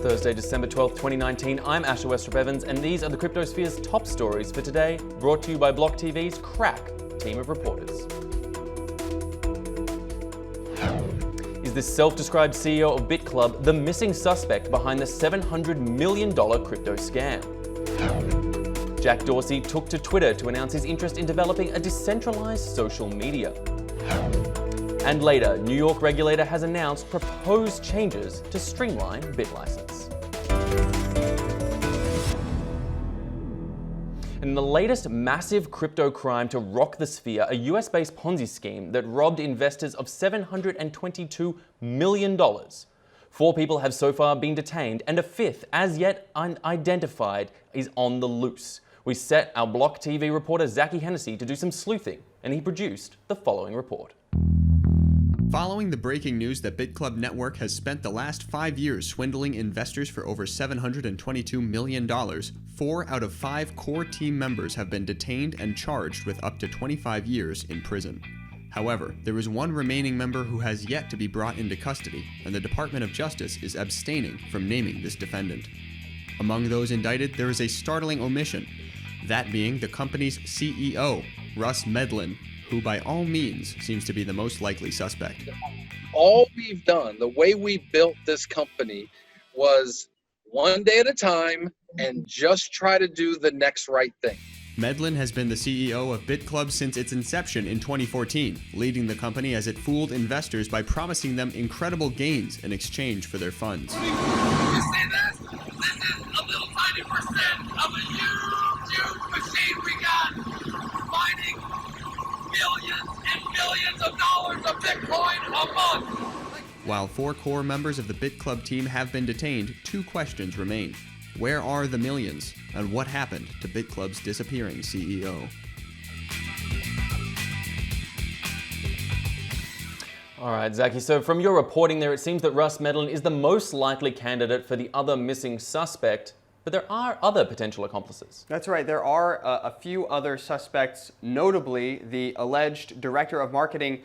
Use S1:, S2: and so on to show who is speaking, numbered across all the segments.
S1: Thursday, December 12th, 2019. I'm Asher Westrup-Evans, and these are the Cryptosphere's top stories for today, brought to you by BLOCKTV's crack team of reporters. Is this self-described CEO of BitClub the missing suspect behind the $700 million crypto scam? Jack Dorsey took to Twitter to announce his interest in developing a decentralized social media. And later, New York regulator has announced proposed changes to streamline BitLicense. In the latest massive crypto crime to rock the sphere, a US-based Ponzi scheme that robbed investors of $722 million. 4 people have so far been detained, and a 5th, as yet unidentified, is on the loose. We set our BLOCKTV reporter Zachy Hennessy to do some sleuthing, and he produced the following report.
S2: Following the breaking news that BitClub Network has spent the last 5 years swindling investors for over $722 million, 4 out of 5 core team members have been detained and charged with up to 25 years in prison. However, there is one remaining member who has yet to be brought into custody, and the Department of Justice is abstaining from naming this defendant. Among those indicted, there is a startling omission, that being the company's CEO, Russ Medlin, who by all means seems to be the most likely suspect.
S3: All we've done, the way we built this company, was one day at a time and just try to do the next right thing.
S2: Medlin has been the CEO of BitClub since its inception in 2014, leading the company as it fooled investors by promising them incredible gains in exchange for their funds.
S4: You see this? This is a little tiny percent of a huge machine we got, mining millions and millions of dollars of Bitcoin a month.
S2: While 4 core members of the BitClub team have been detained, 2 questions remain. Where are the millions? And what happened to BitClub's disappearing CEO?
S1: All right, Zachy, so from your reporting there, it seems that Russ Medlin is the most likely candidate for the other missing suspect, but there are other potential accomplices.
S5: That's right. There are a few other suspects, notably the alleged director of marketing,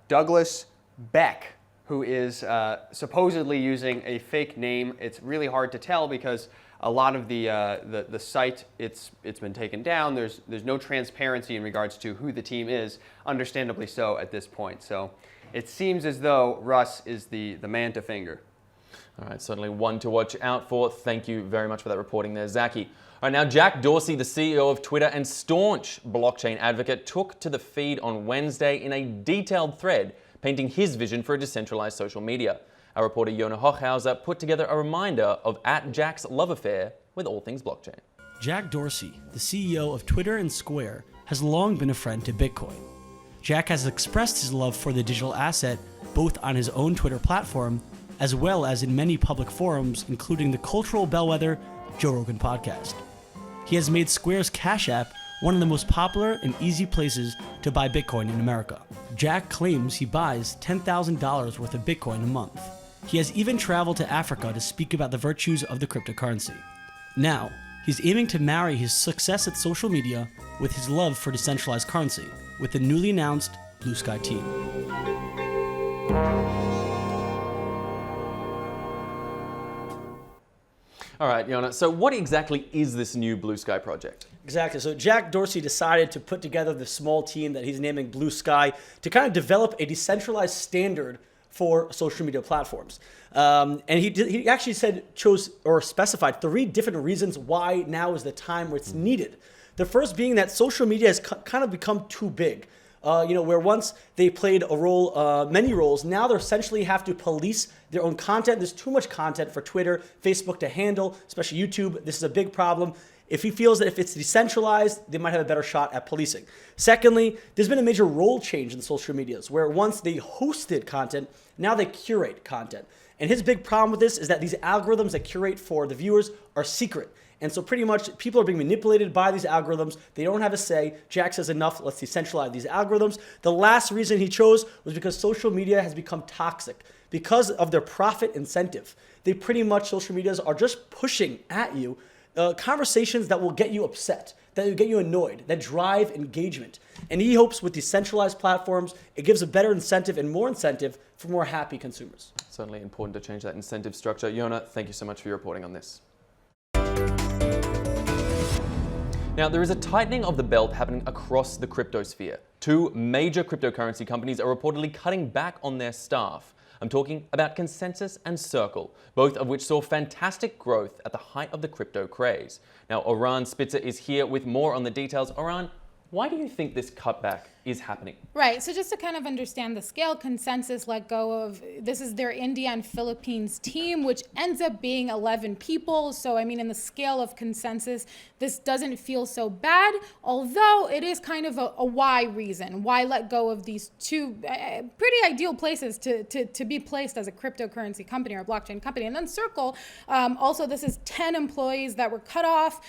S5: Douglas Beck, who is supposedly using a fake name. It's really hard to tell because a lot of the site, it's been taken down. There's no transparency in regards to who the team is, understandably so at this point. So it seems as though Russ is the man to finger.
S1: All right, certainly one to watch out for. Thank you very much for that reporting there, Zachy. All right, now Jack Dorsey, the CEO of Twitter and staunch blockchain advocate, took to the feed on Wednesday in a detailed thread painting his vision for a decentralized social media. Our reporter Yona Hochhauser put together a reminder of @Jack's love affair with all things blockchain.
S6: Jack Dorsey, the CEO of Twitter and Square, has long been a friend to Bitcoin. Jack has expressed his love for the digital asset both on his own Twitter platform as well as in many public forums, including the cultural bellwether Joe Rogan podcast. He has made Square's Cash App one of the most popular and easy places to buy Bitcoin in America. Jack claims he buys $10,000 worth of Bitcoin a month. He has even traveled to Africa to speak about the virtues of the cryptocurrency. Now, he's aiming to marry his success at social media with his love for decentralized currency with the newly announced Blue Sky team.
S1: All right, Yona, so what exactly is this new Blue Sky project?
S6: Exactly. So Jack Dorsey decided to put together this small team that he's naming Blue Sky to kind of develop a decentralized standard for social media platforms. And he actually specified 3 different reasons why now is the time where it's needed. The first being that social media has kind of become too big. Where once they played a role, many roles, now they essentially have to police their own content. There's too much content for Twitter, Facebook to handle, especially YouTube. This is a big problem. If he feels that if it's decentralized, they might have a better shot at policing. Secondly, there's been a major role change in the social medias where once they hosted content, now they curate content. And his big problem with this is that these algorithms that curate for the viewers are secret. And so pretty much people are being manipulated by these algorithms. They don't have a say. Jack says enough, let's decentralize these algorithms. The last reason he chose was because social media has become toxic because of their profit incentive. Social medias are just pushing at you conversations that will get you upset, that get you annoyed, that drive engagement. And he hopes with decentralized platforms, it gives a better incentive and more incentive for more happy consumers.
S1: Certainly important to change that incentive structure. Yona, thank you so much for your reporting on this. Now, there is a tightening of the belt happening across the crypto sphere. Two major cryptocurrency companies are reportedly cutting back on their staff. I'm talking about Consensus and Circle, both of which saw fantastic growth at the height of the crypto craze. Now, Oran Spitzer is here with more on the details. Oran, why do you think this cutback is happening?
S7: Right. So just to kind of understand the scale, Consensus let go of, this is their India and Philippines team, which ends up being 11 people. So, I mean, in the scale of Consensus, this doesn't feel so bad, although it is kind of a why reason. Why let go of these two pretty ideal places to be placed as a cryptocurrency company or a blockchain company. And then Circle, also this is 10 employees that were cut off.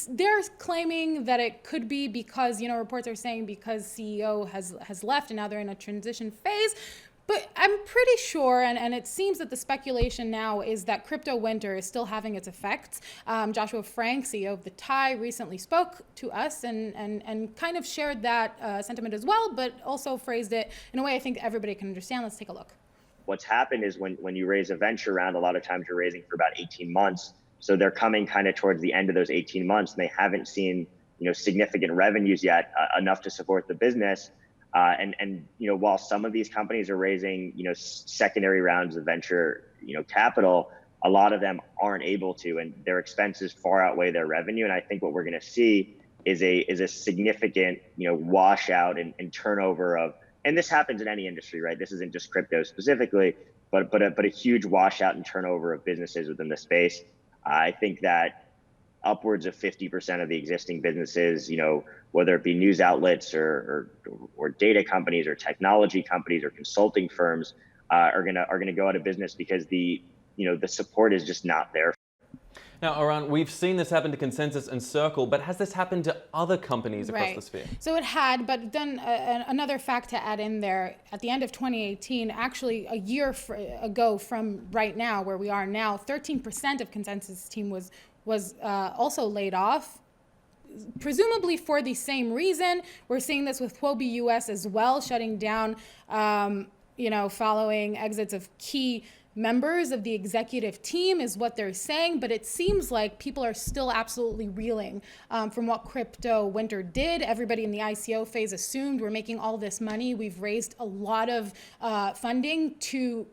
S7: They're claiming that it could be because, reports are saying because CEO has left and now they're in a transition phase. But I'm pretty sure, and it seems that the speculation now is that crypto winter is still having its effects. Joshua Frank, CEO of the TIE, recently spoke to us and kind of shared that sentiment as well, but also phrased it in a way I think everybody can understand. Let's take a look.
S8: What's happened is when you raise a venture round, a lot of times you're raising for about 18 months. So they're coming kind of towards the end of those 18 months and they haven't seen, significant revenues yet, enough to support the business. And while some of these companies are raising, secondary rounds of venture, capital, a lot of them aren't able to, and their expenses far outweigh their revenue. And I think what we're going to see is a significant, washout and turnover of, and this happens in any industry, right? This isn't just crypto specifically, but a huge washout and turnover of businesses within the space. I think that upwards of 50% of the existing businesses, whether it be news outlets or data companies or technology companies or consulting firms, are gonna go out of business because the support is just not there.
S1: Now, Oran, we've seen this happen to Consensus and Circle, but has this happened to other companies across the sphere?
S7: So it had, but then another fact to add in there, at the end of 2018, actually a year ago from right now, where we are now, 13% of Consensus team was also laid off, presumably for the same reason. We're seeing this with Huobi US as well, shutting down, following exits of key members of the executive team is what they're saying, but it seems like people are still absolutely reeling from what crypto winter did. Everybody in the ICO phase assumed we're making all this money. We've raised a lot of funding to,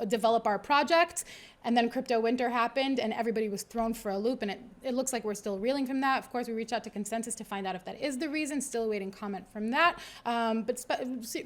S7: develop our projects. And then crypto winter happened and everybody was thrown for a loop, and it looks like we're still reeling from that. Of course, we reached out to Consensus to find out if that is the reason, still awaiting comment from that. But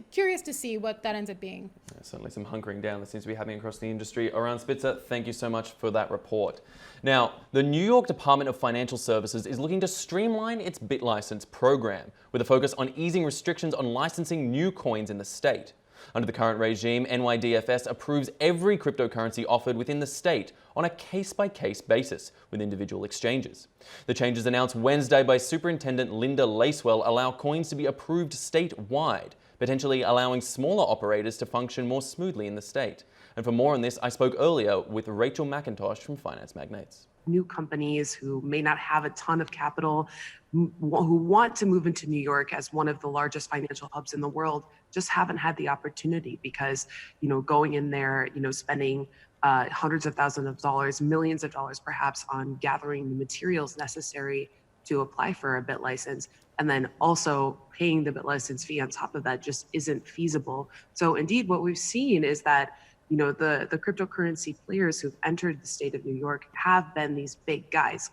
S7: curious to see what that ends up being.
S1: Yeah, certainly some hunkering down that seems to be happening across the industry. Oran Spitzer, thank you so much for that report. Now, the New York Department of Financial Services is looking to streamline its BitLicense program with a focus on easing restrictions on licensing new coins in the state. Under the current regime, NYDFS approves every cryptocurrency offered within the state on a case-by-case basis with individual exchanges. The changes announced Wednesday by Superintendent Linda Lacewell allow coins to be approved statewide, potentially allowing smaller operators to function more smoothly in the state. And for more on this, I spoke earlier with Rachel McIntosh from Finance Magnates.
S9: New companies who may not have a ton of capital, who want to move into New York as one of the largest financial hubs in the world, just haven't had the opportunity because, going in there, spending hundreds of thousands of dollars, millions of dollars perhaps on gathering the materials necessary to apply for a bit license, and then also paying the bit license fee on top of that just isn't feasible. So indeed, what we've seen is that the cryptocurrency players who've entered the state of New York have been these big guys.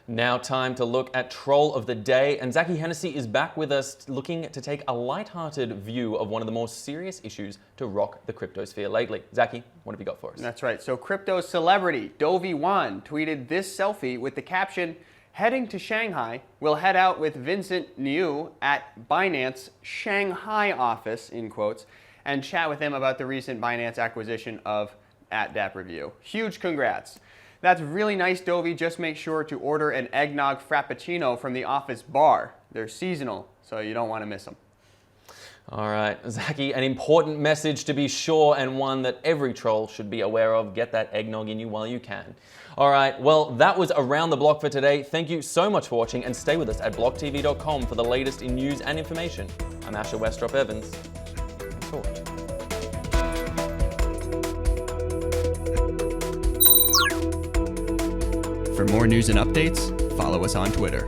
S1: Now time to look at Troll of the Day, and Zachy Hennessy is back with us looking to take a light-hearted view of one of the more serious issues to rock the cryptosphere lately. Zachy, what have you got for us?
S5: That's right. So crypto celebrity Dovi Wan tweeted this selfie with the caption, "Heading to Shanghai, we'll head out with Vincent Niu at Binance Shanghai office," in quotes, and chat with him about the recent Binance acquisition of @DapReview. Huge congrats. That's really nice, Dovi. Just make sure to order an eggnog frappuccino from the office bar. They're seasonal, so you don't want to miss them.
S1: All right, Zachy, an important message to be sure, and one that every troll should be aware of. Get that eggnog in you while you can. All right, well, that was Around the Block for today. Thank you so much for watching, and stay with us at blocktv.com for the latest in news and information. I'm Asher Westrop Evans. Talk.
S2: For more news and updates, follow us on Twitter.